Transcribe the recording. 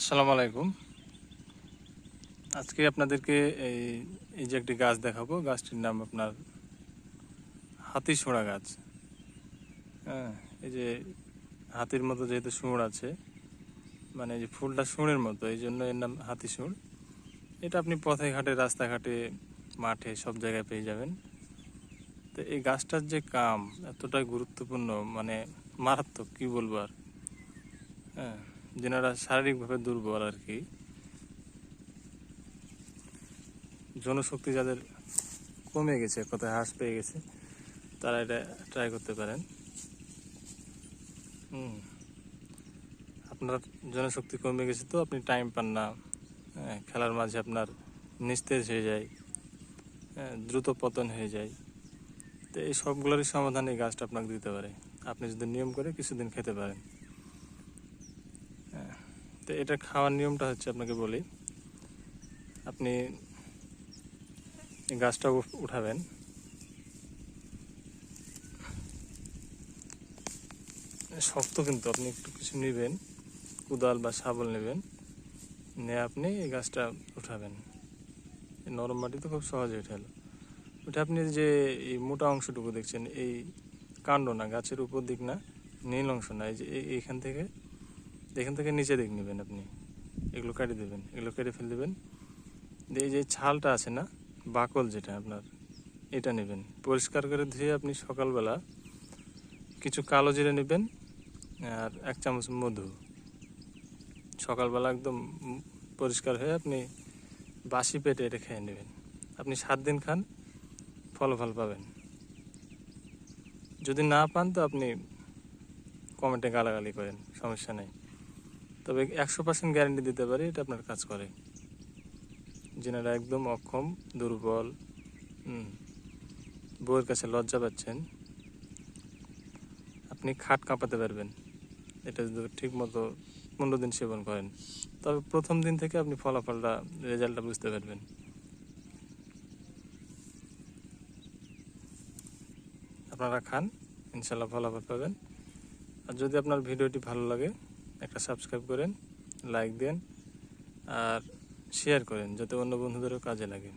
আসসালামু আলাইকুম। আজকে আপনাদেরকে এই যে একটি গাছ দেখাবো। গাছটির নাম আপনার হাতিশোঁড়া গাছ। হ্যাঁ, এই যে হাতির মতো যেহেতু সুঁড় আছে, মানে এই যে ফুলটা সুঁড়ের মতো, এই জন্য এর নাম হাতিশোঁড়। এটা আপনি পথে ঘাটে, রাস্তাঘাটে, মাঠে সব জায়গায় পেয়ে যাবেন। তো এই গাছটার যে কাম এতটাই গুরুত্বপূর্ণ, মানে মারাত্মক, কি বলবো আর। হ্যাঁ, যেনারা শারীরিকভাবে দুর্বল আর কি, জনশক্তি যাদের কমে গেছে, কোথায় হ্রাস পেয়ে গেছে, তারা এটা ট্রাই করতে পারেন। আপনার জনশক্তি কমে গেছে, তো আপনি টাইম পান না, খেলার মাঝে আপনার নিস্তেজ হয়ে যায়, দ্রুত পতন হয়ে যায়। তো এই সবগুলোরই সমাধান এই গাছটা আপনাকে দিতে পারে, আপনি যদি নিয়ম করে কিছুদিন খেতে পারেন। তো এটা খাওয়ার নিয়মটা হচ্ছে, আপনাকে বলি, আপনি এই গাছটা উঠাবেন, শক্ত কিন্তু, আপনি একটু কিছু নেবেন, কোদাল বা শাবল নেবেন, নিয়ে আপনি এই গাছটা উঠাবেন। নরম মাটিতে খুব সহজে উঠালো। ওটা আপনি যে এই মোটা অংশটুকু দেখছেন, এই কাণ্ড না, গাছের উপর দিক না, নীল অংশ না, এই যে এখান থেকে নিচে দিক নেবেন আপনি, এগুলো কেটে দেবেন, এগুলো কেটে ফেলে দেবেন। এই যে ছালটা আছে না, বাকল যেটা আপনার, এটা নেবেন, পরিষ্কার করে ধুয়ে আপনি সকালবেলা কিছু কালো জিরে নেবেন আর 1 চামচ মধু, সকালবেলা একদম পরিষ্কার হয়ে আপনি বাসি পেটে এটা খেয়ে নেবেন। আপনি 7 দিন খান, ফলাফল পাবেন। যদি না পান তো আপনি কমেন্টে গালাগালি করেন, সমস্যা নেই। তবে 100% গ্যারেন্টি দিতে পারি এটা আপনার কাজ করে। যেনারা একদম অক্ষম, দুর্বল, বউয়ের কাছে লজ্জা পাচ্ছেন, আপনি খাট কাঁপাতে পারবেন এটা যদি ঠিক মতো 15 দিন সেবন করেন। তবে প্রথম দিন থেকে আপনি ফলাফলটা, রেজাল্টটা বুঝতে পারবেন। আপনারা খান, ইনশাল্লাহ ফলাফল পাবেন। আর যদি আপনার ভিডিওটি ভালো লাগে, একটা সাবস্ক্রাইব করেন, লাইক দেন আর শেয়ার করেন, যাতে অন্য বন্ধুদেরও কাজে লাগে।